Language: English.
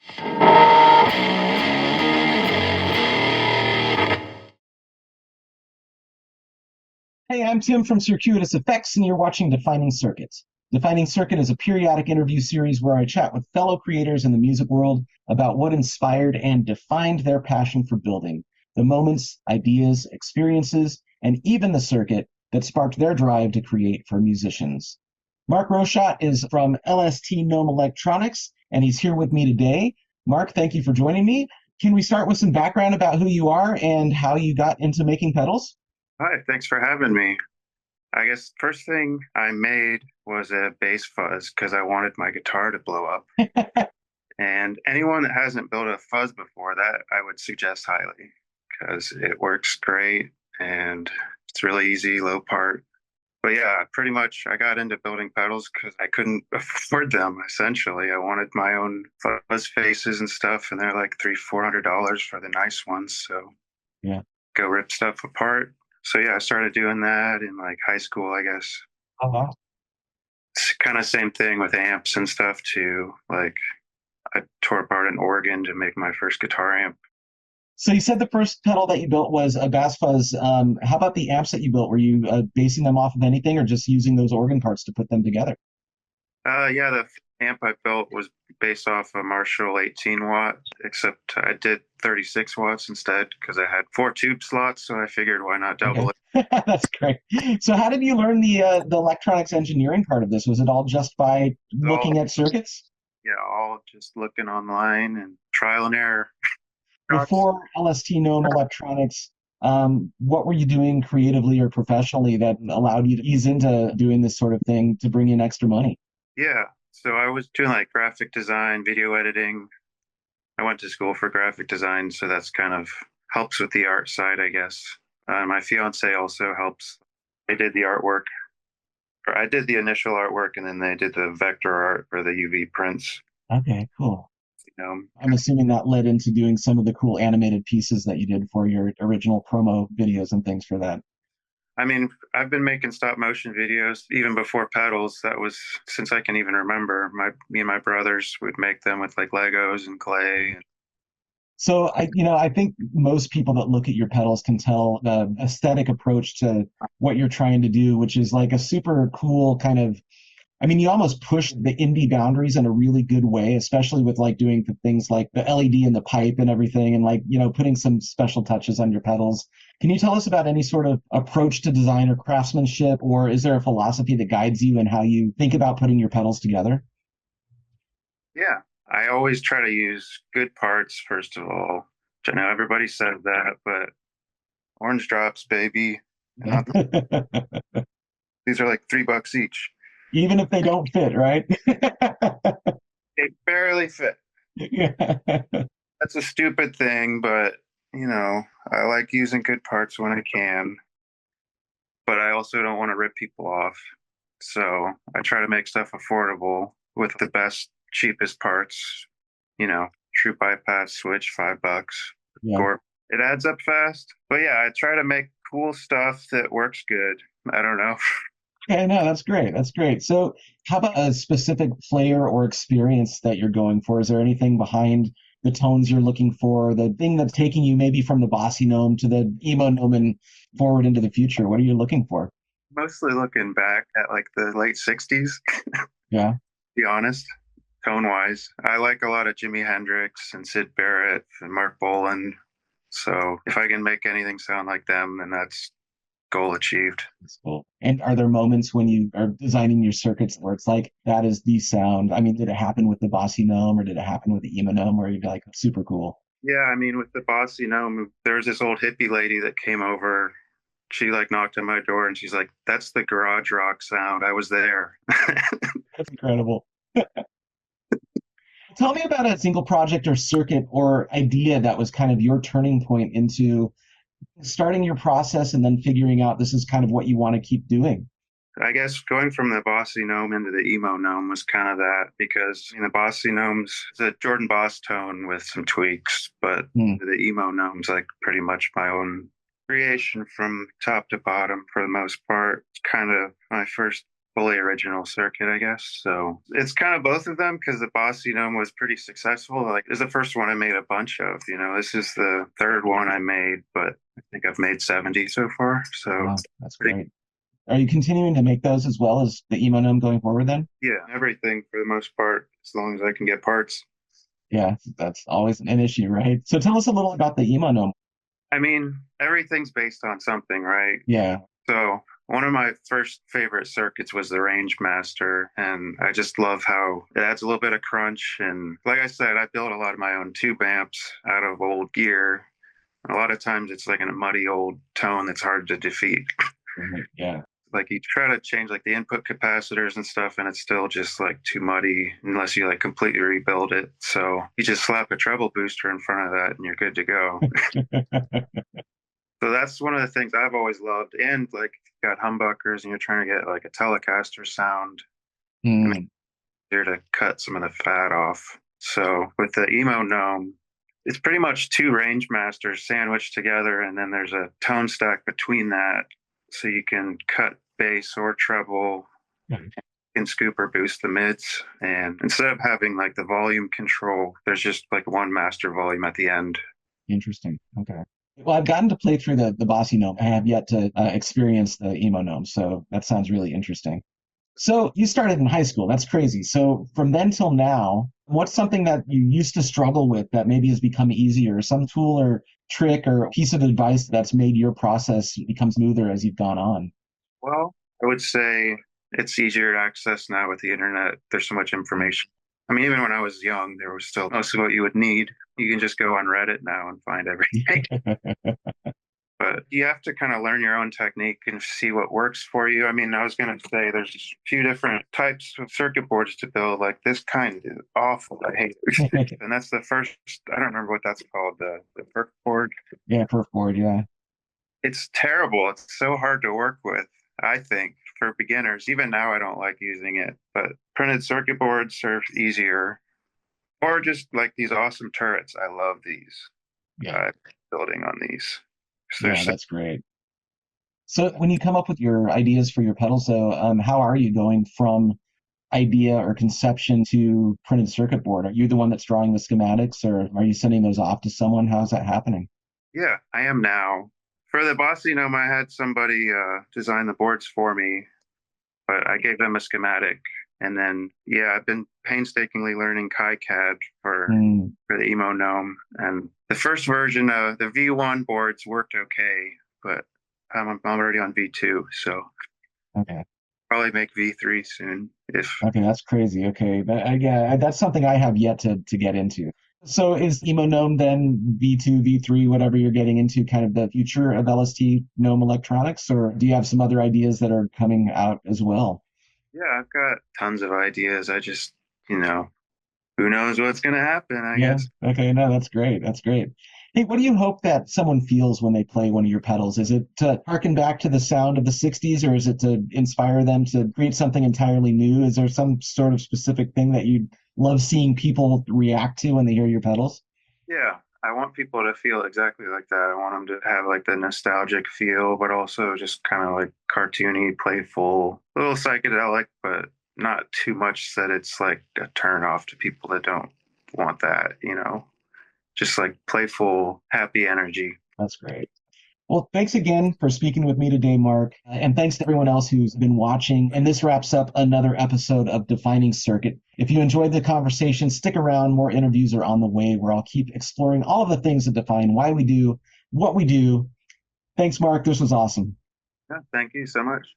Hey, I'm Tim from Circuitous Effects, and you're watching Defining Circuits. Defining Circuit is a periodic interview series where I chat with fellow creators in the music world about what inspired and defined their passion for building, the moments, ideas, experiences, and even the circuit that sparked their drive to create for musicians. Marc Rochot is from LST Gnome Electronics, and he's here with me today. Marc, thank you for joining me. Can we start with some background about who you are and how you got into making pedals? Hi, thanks for having me. I guess first thing I made was a bass fuzz because I wanted my guitar to blow up. And anyone that hasn't built a fuzz before, that I would suggest highly because it works great and it's really easy, low part. But yeah, pretty much I got into building pedals because I couldn't afford them, essentially. I wanted my own fuzz faces and stuff, and they're like $300-400 for the nice ones. So Yeah. go rip stuff apart. So yeah, I started doing that in like high school, I guess. Oh, wow. It's kind of same thing with amps and stuff too. Like I tore apart an organ to make my first guitar amp. So you said the first pedal that you built was a bass fuzz. How about the amps that you built? Were you basing them off of anything or just using those organ parts to put them together? Yeah, the amp I built was based off a Marshall 18 watt, except I did 36 watts instead because I had four tube slots. So I figured why not double Okay. it? That's great. So how did you learn the electronics engineering part of this? Was it all just by All, looking at circuits? yeah, all just looking online and trial and error. Before LST Gnome Electronics, what were you doing creatively or professionally that allowed you to ease into doing this sort of thing to bring in extra money? Yeah, so I was doing like graphic design, video editing. I went to school for graphic design, so that's kind of helps with the art side, I guess. My fiance also helps. They did the artwork, or I did the initial artwork, and then they did the vector art for the UV prints. Okay, cool. You know, I'm assuming that led into doing some of the cool animated pieces that you did for your original promo videos and things for that. I mean, I've been making stop motion videos even before pedals. That was since I can even remember. Me and my brothers would make them with like Legos and clay. So I think most people that look at your pedals can tell the aesthetic approach to what you're trying to do, which is like a super cool kind of, I mean, you almost push the indie boundaries in a really good way, especially with like doing the things like the LED and the pipe and everything, and like, putting some special touches on your pedals. Can you tell us about any sort of approach to design or craftsmanship, or is there a philosophy that guides you in how you think about putting your pedals together? Yeah, I always try to use good parts first of all. I know everybody says that, but orange drops, baby. Uh, these are like $3 each. Even if they don't fit, right? They barely fit. Yeah. That's a stupid thing, but I like using good parts when I can, but I also don't want to rip people off. So I try to make stuff affordable with the best, cheapest parts. True bypass switch, $5. Yeah. Gore. It adds up fast. But yeah, I try to make cool stuff that works good. I don't know. Yeah, no, that's great. That's great. So, how about a specific flair or experience that you're going for? Is there anything behind the tones you're looking for? The thing that's taking you maybe from the bossy gnome to the emo gnome and forward into the future? What are you looking for? Mostly looking back at like the late 60s, Yeah. be honest, tone wise. I like a lot of Jimi Hendrix and Sid Barrett and Mark Bolan. So if I can make anything sound like them, then that's goal achieved. That's cool. And are there moments when you are designing your circuits where it's like that is the sound? I mean, did it happen with the bossy gnome or did it happen with the emo gnome where you'd be like super cool? Yeah, I mean, with the boss, there's this old hippie lady that came over. She like knocked on my door and she's like, "That's the garage rock sound. I was there." That's incredible. Tell me about a single project or circuit or idea that was kind of your turning point into starting your process and then figuring out this is kind of what you want to keep doing. I guess going from the bossy gnome into the emo gnome was kind of that because the bossy gnome's the Jordan Boss tone with some tweaks, but Hmm. the emo gnome's like pretty much my own creation from top to bottom for the most part. It's kind of my first fully original circuit, I guess. So it's kind of both of them because the Bossy Gnome was pretty successful. Like, it's the first one I made a bunch of. This is the third one I made, but I think I've made 70 so far. So Wow, that's pretty, great. Are you continuing to make those as well as the emo gnome going forward then? yeah, everything for the most part, as long as I can get parts. Yeah, that's always an issue, right? So tell us a little about the emo gnome. I mean, everything's based on something, right? Yeah. So one of my first favorite circuits was the Range Master, and I just love how it adds a little bit of crunch. And like I said, I built a lot of my own tube amps out of old gear. A lot of times it's like in a muddy old tone that's hard to defeat. Right. Yeah. Like you try to change like the input capacitors and stuff, and it's still just like too muddy unless you like completely rebuild it. So you just slap a treble booster in front of that and you're good to go. So that's one of the things I've always loved. And like you got humbuckers and you're trying to get like a Telecaster sound, I mean, Mm, here to cut some of the fat off. So with the Emo Gnome, it's pretty much two range masters sandwiched together, and then there's a tone stack between that, so you can cut bass or treble, can scoop or boost the mids. And instead of having like the volume control, there's just like one master volume at the end. interesting. Okay. Well, I've gotten to play through the Bossy Gnome. I have yet to experience the emo gnome, so that sounds really interesting. So you started in high school. That's crazy. So from then till now, what's something that you used to struggle with that maybe has become easier? Some tool or trick or piece of advice that's made your process become smoother as you've gone on? Well, I would say it's easier to access now with the internet. There's so much information. I mean, even when I was young, there was still most of what you would need. You can just go on Reddit now and find everything. But you have to kind of learn your own technique and see what works for you. I mean, I was going to say there's a few different types of circuit boards to build. Like this kind is awful. I hate it. And that's the first, I don't remember what that's called, the perk board. Yeah, perf board. Yeah. It's terrible. It's so hard to work with, I think, for beginners. Even now, I don't like using it. But printed circuit boards are easier. Or just like these awesome turrets. I love these. Yeah. Building on these. Yeah, that's great. So when you come up with your ideas for your pedals, though, how are you going from idea or conception to printed circuit board? Are you the one that's drawing the schematics, or are you sending those off to someone? How's that happening? Yeah, I am now. For the Bossy Gnome, I had somebody design the boards for me, but I gave them a schematic. And then, yeah, I've been painstakingly learning KiCad for the Emo Gnome. And the first version of the V1 boards worked okay, but I'm already on V2, so Okay. probably make V3 soon. Okay, that's crazy. Okay, yeah, that's something I have yet to get into. So is Emo Gnome then V2, V3, whatever you're getting into, kind of the future of LST Gnome electronics, or do you have some other ideas that are coming out as well? Yeah, I've got tons of ideas. I just, you know, who knows what's going to happen, I Yeah. guess. Okay. No, that's great. That's great. Hey, what do you hope that someone feels when they play one of your pedals? Is it to harken back to the sound of the 60s, or is it to inspire them to create something entirely new? Is there some sort of specific thing that you'd love seeing people react to when they hear your pedals? Yeah, I want people to feel exactly like that. I want them to have like the nostalgic feel, but also just kind of like cartoony, playful, a little psychedelic, but not too much that it's like a turn off to people that don't want that. Just like playful, happy energy. That's great. Well, thanks again for speaking with me today, Mark. And thanks to everyone else who's been watching. And this wraps up another episode of Defining Circuit. If you enjoyed the conversation, stick around. More interviews are on the way where I'll keep exploring all of the things that define why we do what we do. Thanks, Mark. This was awesome. Yeah, thank you so much.